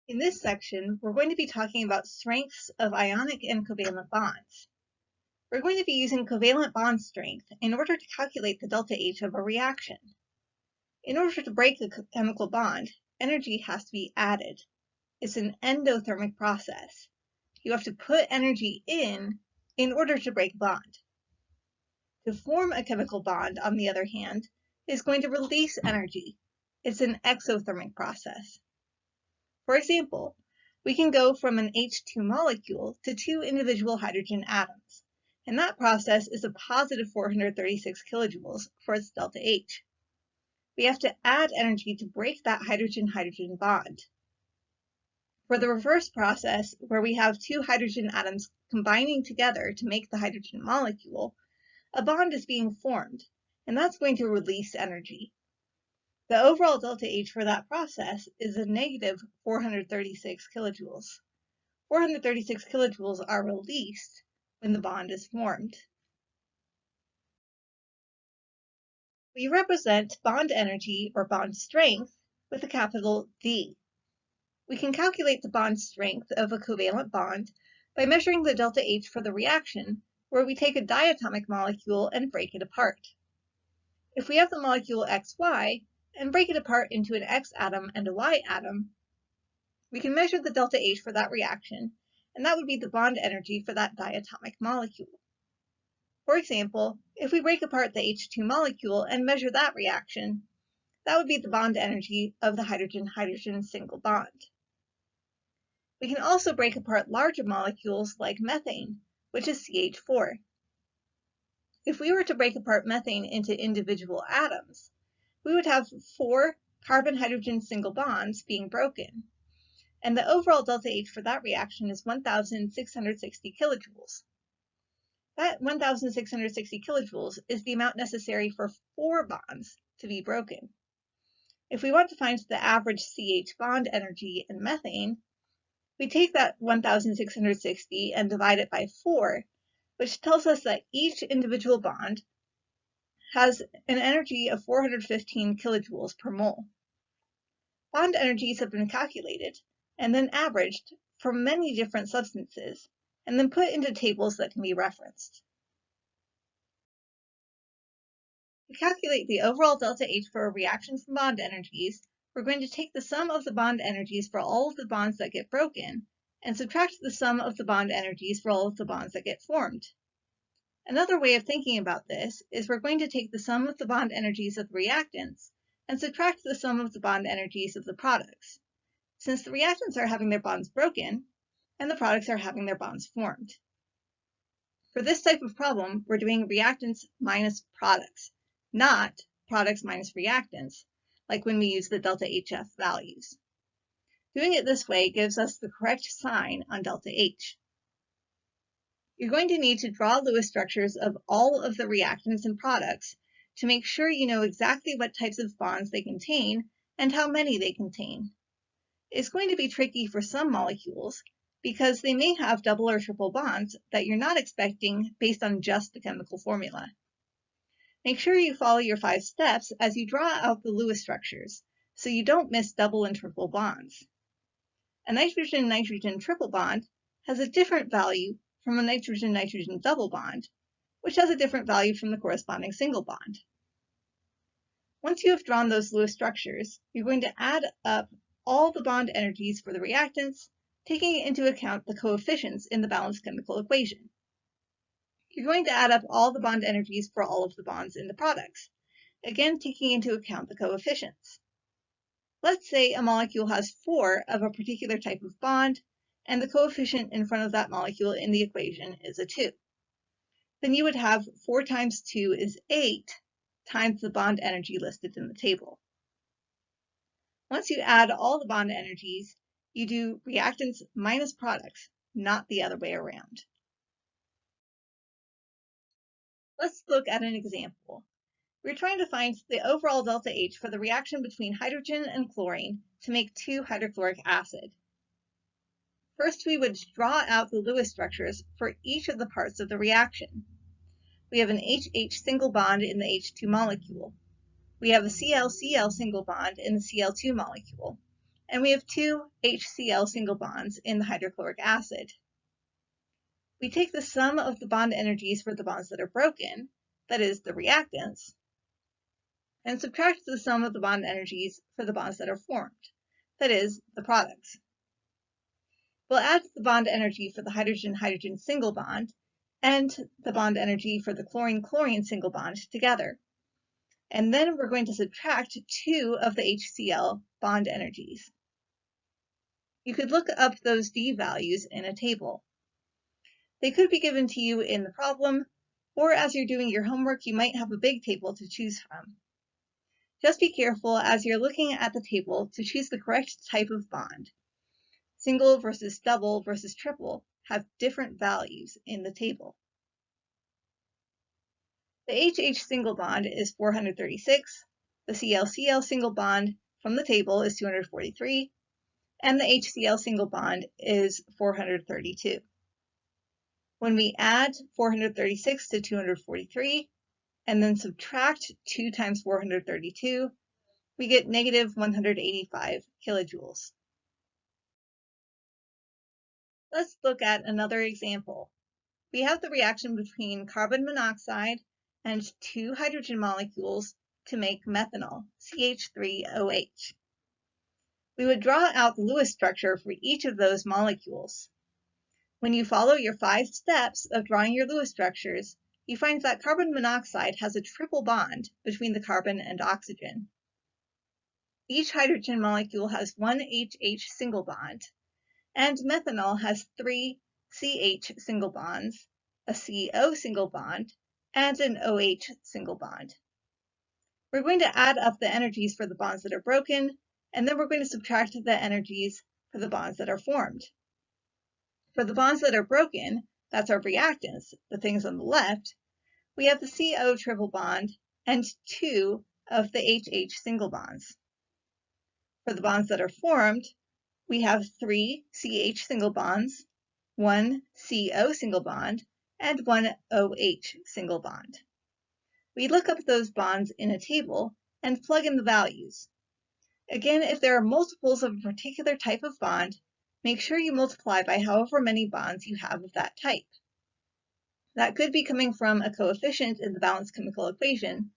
In this section, we're going to be talking about strengths of ionic and covalent bonds. We're going to be using covalent bond strength in order to calculate the delta H of a reaction. In order to break a chemical bond, energy has to be added. It's an endothermic process. You have to put energy in order to break a bond. To form a chemical bond, on the other hand, is going to release energy. It's an exothermic process. For example, we can go from an H2 molecule to two individual hydrogen atoms, and that process is a positive 436 kilojoules for its delta H. We have to add energy to break that hydrogen-hydrogen bond. For the reverse process, where we have two hydrogen atoms combining together to make the hydrogen molecule, a bond is being formed, and that's going to release energy. The overall delta H for that process is a negative 436 kilojoules. 436 kilojoules are released when the bond is formed. We represent bond energy or bond strength with a capital D. We can calculate the bond strength of a covalent bond by measuring the delta H for the reaction where we take a diatomic molecule and break it apart. If we have the molecule XY and break it apart into an X atom and a Y atom, we can measure the delta H for that reaction, and that would be the bond energy for that diatomic molecule. For example, if we break apart the H2 molecule and measure that reaction, that would be the bond energy of the hydrogen-hydrogen single bond. We can also break apart larger molecules like methane, which is CH4. If we were to break apart methane into individual atoms, we would have 4 carbon-hydrogen single bonds being broken, and the overall delta H for that reaction is 1,660 kilojoules. That 1,660 kilojoules is the amount necessary for 4 bonds to be broken. If we want to find the average CH bond energy in methane, we take that 1,660 and divide it by 4, which tells us that each individual bond has an energy of 415 kilojoules per mole. Bond energies have been calculated and then averaged for many different substances, and then put into tables that can be referenced. To calculate the overall delta H for a reaction from bond energies, we're going to take the sum of the bond energies for all of the bonds that get broken and subtract the sum of the bond energies for all of the bonds that get formed. Another way of thinking about this is we're going to take the sum of the bond energies of the reactants and subtract the sum of the bond energies of the products, since the reactants are having their bonds broken and the products are having their bonds formed. For this type of problem, we're doing reactants minus products, not products minus reactants, like when we use the delta HF values. Doing it this way gives us the correct sign on delta H. You're going to need to draw Lewis structures of all of the reactants and products to make sure you know exactly what types of bonds they contain and how many they contain. It's going to be tricky for some molecules because they may have double or triple bonds that you're not expecting based on just the chemical formula. Make sure you follow your 5 steps as you draw out the Lewis structures so you don't miss double and triple bonds. A nitrogen-nitrogen triple bond has a different value from a nitrogen-nitrogen double bond, which has a different value from the corresponding single bond. Once you have drawn those Lewis structures, you're going to add up all the bond energies for the reactants, taking into account the coefficients in the balanced chemical equation. You're going to add up all the bond energies for all of the bonds in the products, again taking into account the coefficients. Let's say a molecule has 4 of a particular type of bond, and the coefficient in front of that molecule in the equation is a 2. Then you would have 4 times 2 is 8 times the bond energy listed in the table. Once you add all the bond energies, you do reactants minus products, not the other way around. Let's look at an example. We're trying to find the overall delta H for the reaction between hydrogen and chlorine to make 2-hydrochloric acid. First, we would draw out the Lewis structures for each of the parts of the reaction. We have an HH single bond in the H2 molecule. We have a Cl-Cl single bond in the Cl2 molecule, and we have 2 HCl single bonds in the hydrochloric acid. We take the sum of the bond energies for the bonds that are broken, that is, the reactants, and subtract the sum of the bond energies for the bonds that are formed, that is, the products. We'll add the bond energy for the hydrogen-hydrogen single bond and the bond energy for the chlorine-chlorine single bond together. And then we're going to subtract 2 of the HCl bond energies. You could look up those D values in a table. They could be given to you in the problem, or as you're doing your homework, you might have a big table to choose from. Just be careful as you're looking at the table to choose the correct type of bond. Single versus double versus triple have different values in the table. The HH single bond is 436, the Cl-Cl single bond from the table is 243, and the HCl single bond is 432. When we add 436 to 243, and then subtract 2 times 432, we get negative 185 kilojoules. Let's look at another example. We have the reaction between carbon monoxide and 2 hydrogen molecules to make methanol, CH3OH. We would draw out the Lewis structure for each of those molecules. When you follow your 5 steps of drawing your Lewis structures, you find that carbon monoxide has a triple bond between the carbon and oxygen. Each hydrogen molecule has 1 HH single bond, and methanol has 3 CH single bonds, a CO single bond, and an OH single bond. We're going to add up the energies for the bonds that are broken, and then we're going to subtract the energies for the bonds that are formed. For the bonds that are broken, that's our reactants, the things on the left, we have the CO triple bond and 2 of the HH single bonds. For the bonds that are formed, we have 3 CH single bonds, 1 CO single bond, and 1 OH single bond. We look up those bonds in a table and plug in the values. Again, if there are multiples of a particular type of bond, make sure you multiply by however many bonds you have of that type. That could be coming from a coefficient in the balanced chemical equation,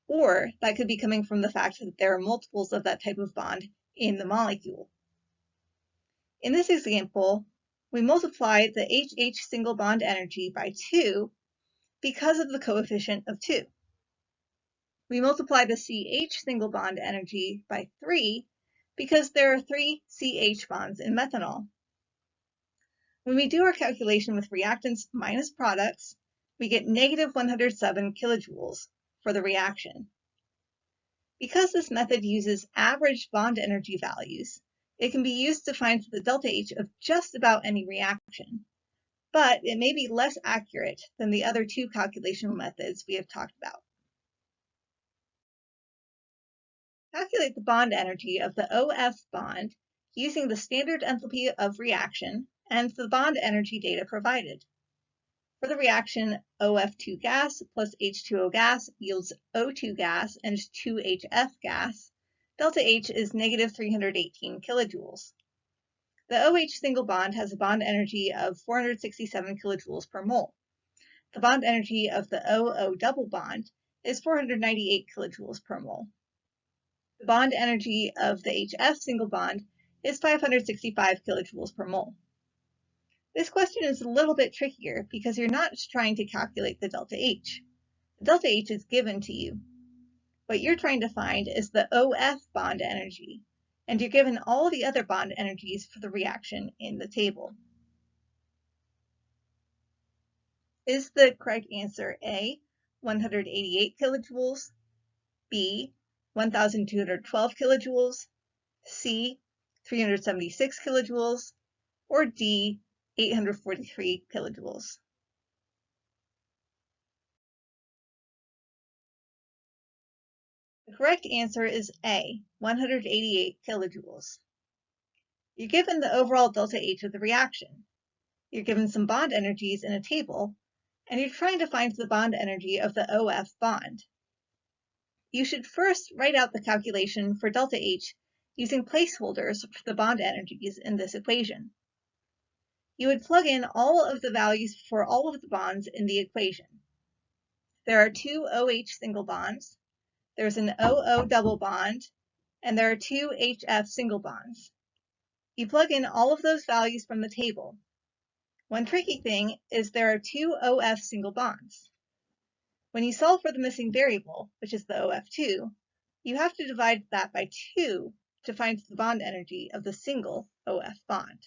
or that could be coming from the fact that there are multiples of that type of bond in the molecule. In this example, we multiply the HH single bond energy by 2 because of the coefficient of 2. We multiply the CH single bond energy by 3 because there are 3 CH bonds in methanol. When we do our calculation with reactants minus products, we get negative 107 kilojoules for the reaction. Because this method uses average bond energy values, it can be used to find the delta H of just about any reaction, but it may be less accurate than the other 2 calculation methods we have talked about. Calculate the bond energy of the OF bond using the standard enthalpy of reaction and the bond energy data provided. For the reaction, OF2 gas plus H2O gas yields O2 gas and 2HF gas. Delta H is negative 318 kilojoules. The OH single bond has a bond energy of 467 kilojoules per mole. The bond energy of the OO double bond is 498 kilojoules per mole. The bond energy of the HF single bond is 565 kilojoules per mole. This question is a little bit trickier because you're not trying to calculate the delta H. The delta H is given to you. What you're trying to find is the OF bond energy, and you're given all the other bond energies for the reaction in the table. Is the correct answer A, 188 kilojoules, B, 1,212 kilojoules, C, 376 kilojoules, or D, 843 kilojoules? The correct answer is A, 188 kilojoules. You're given the overall delta H of the reaction. You're given some bond energies in a table, and you're trying to find the bond energy of the OF bond. You should first write out the calculation for delta H using placeholders for the bond energies in this equation. You would plug in all of the values for all of the bonds in the equation. There are two OH single bonds, there's an OO double bond, and there are two HF single bonds. You plug in all of those values from the table. One tricky thing is there are two OF single bonds. When you solve for the missing variable, which is the OF2, you have to divide that by 2 to find the bond energy of the single OF bond.